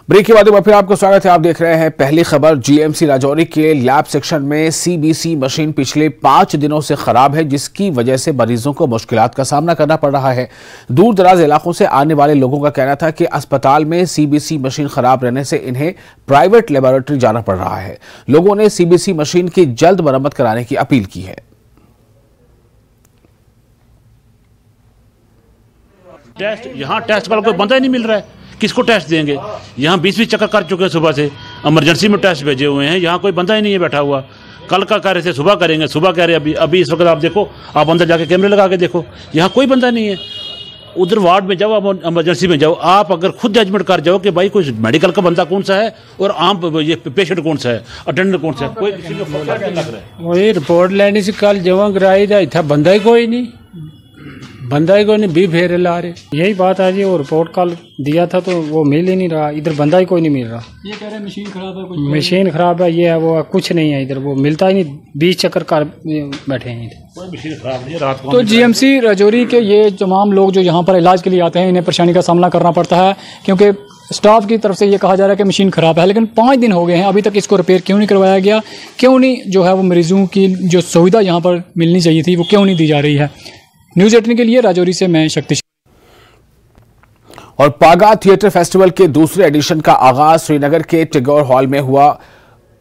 Break के बाद फिर आपको स्वागत है। आप देख रहे हैं पहली खबर। जीएमसी राजौरी के लैब सेक्शन में सीबीसी मशीन पिछले 5 दिनों से खराब है, जिसकी वजह से मरीजों को मुश्किलात का सामना करना पड़ रहा है। दूर दराज इलाकों से आने वाले लोगों का कहना था कि अस्पताल में सीबीसी मशीन खराब रहने से इन्हें प्राइवेट लेबोरेटरी जाना पड़ रहा है। लोगों ने सीबीसी मशीन की जल्द मरम्मत कराने की अपील की है। यहाँ टेस्ट वाला कोई बंदा ही नहीं मिल रहा है, किसको टेस्ट देंगे। यहाँ 20 चक्कर कर चुके हैं, सुबह से इमरजेंसी में टेस्ट भेजे हुए हैं, यहाँ कोई बंदा ही नहीं है बैठा हुआ। कल का कह रहे थे सुबह करेंगे, सुबह कह रहे अभी इस वक्त आप देखो, आप अंदर जाके कैमरे लगा के देखो, यहाँ कोई बंदा नहीं है। उधर वार्ड में जाओ, आप इमरजेंसी में जाओ, आप अगर खुद जजमेंट कर जाओ कि भाई कोई मेडिकल का बंदा कौन सा है और आम ये पेशेंट कौन सा है, अटेंडेंट कौन सा है, कोई किसी को फर्क नहीं लग रहा है। वही रिपोर्ट लेने से कल जमा कराई था, इतना बंदा ही कोई नहीं, बंदा ही कोई नहीं, भी फेरे ला रहे। यही बात है जी, वो रिपोर्ट कल दिया था तो वो मिल ही नहीं रहा, इधर बंदा ही कोई नहीं मिल रहा। ये कह रहे मशीन खराब है, कुछ मशीन खराब है, ये है वो, कुछ नहीं है इधर, वो मिलता ही नहीं। 20 चक्कर कर बैठे हैं इधर, कोई मशीन खराब नहीं है। रात को तो जीएमसी राजौरी के ये तमाम लोग जो यहाँ पर इलाज के लिए आते हैं, इन्हें परेशानी का सामना करना पड़ता है, क्योंकि स्टाफ की तरफ से ये कहा जा रहा है कि मशीन ख़राब है, लेकिन 5 दिन हो गए हैं, अभी तक इसको रिपेयर क्यों नहीं करवाया गया, क्यों नहीं जो है वो मरीजों की जो सुविधा यहाँ पर मिलनी चाहिए थी वो क्यों नहीं दी जा रही है। न्यूज़ 18 के लिए राजौरी से मैं शक्ति। और पागा थिएटर फेस्टिवल के दूसरे एडिशन का आगाज श्रीनगर के टैगोर हॉल में हुआ।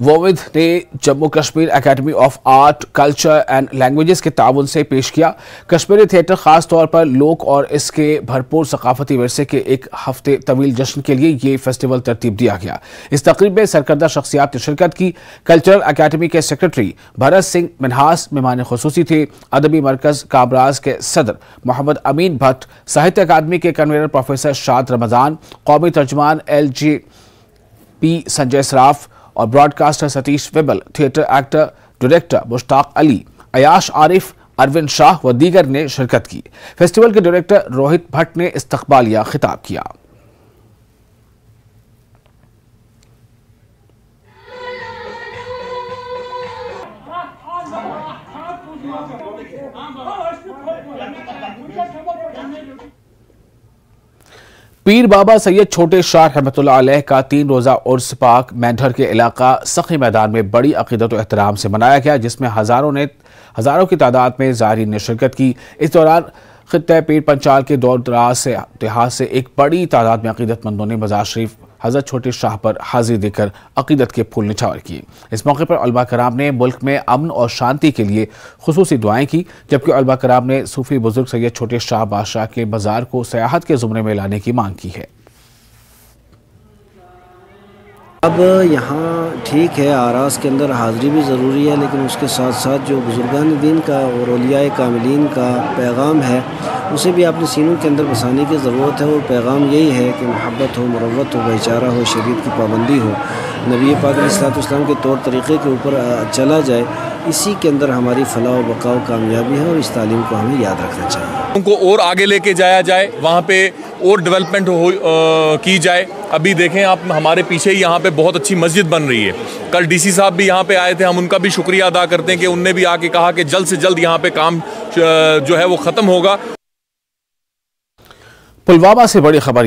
वोविद ने Jammu Kashmir academy of art, culture and languages के ताउन से पेश किया। कश्मीरी थिएटर खास तौर पर लोक और इसके भरपूर सकाफती विरसे के एक हफ्ते तवील जश्न के लिए ये फेस्टिवल तरतीब दिया गया। इस तकरीब में सरकर्दा शख्सियात ने शिरकत की। कल्चरल अकेडमी के सेक्रेटरी भरत सिंह मिन्हास मेहमान खुसूसी थे। अदबी मरकज काबराज के सदर मोहम्मद अमीन भट्ट, साहित्य अकादमी के कन्वीनर प्रोफेसर शाद रमजान, कौमी तर्जमान LGP संजय सराफ और broadcaster Satish Vibal, theatre actor director Mushtaq Ali, Ayash Arif, Arvind Shah व दीगर ने शिरकत की। फेस्टिवल के डायरेक्टर रोहित भट्ट ने इस्तकबालिया खिताब किया। पीर बाबा सैयद छोटे शाह रहमतुल्लाह अलैह का 3 रोज़ा उर्स पाक मेंढर के इलाका सखी मैदान में बड़ी अकीदत और एहतराम से मनाया गया, जिसमें हज़ारों की तादाद में ज़ायरीन ने शिरकत की। इस दौरान खित्ते पीर पंचाल के दूर दराज से इतिहाद से एक बड़ी तादाद में अकीदतमंदों ने मज़ार शरीफ हज़रत छोटे शाह पर हाजिर देकर अकीदत के फूल निछावर किए। इस मौके पर उलमा कराम ने मुल्क में अमन और शांति के लिए खुसूसी दुआएं की, जबकि उलमा कराम ने सूफी बुजुर्ग सैयद छोटे शाह बादशाह के बाजार को सयाहत के ज़ुमरे में लाने की मांग की है। अब यहाँ ठीक है, आरास के अंदर हाज़िरी भी ज़रूरी है, लेकिन उसके साथ साथ जो बुज़ुर्गान दीन का और औलियाए कामिलीन का पैगाम है उसे भी अपने सीनों के अंदर बसाने की ज़रूरत है। और पैगाम यही है कि मोहब्बत हो, मुरव्वत हो, भाईचारा हो, शरीयत की पाबंदी हो, नबी पाक अलैहिस्सलाम के तौर तरीक़े के ऊपर चला जाए। इसी के अंदर हमारी फलाह व बक़ाव कामयाबी है और इस तालीम को हमें याद रखना चाहिए। उनको और आगे लेके जाया जाए, वहाँ पे और डेवलपमेंट की जाए। अभी देखें आप, हमारे पीछे ही यहाँ पे बहुत अच्छी मस्जिद बन रही है। कल DC साहब भी यहाँ पे आए थे, हम उनका भी शुक्रिया अदा करते हैं कि उनने भी आके कहा कि जल्द से जल्द यहाँ पे काम जो है वो ख़त्म होगा। पुलवामा से बड़ी खबर।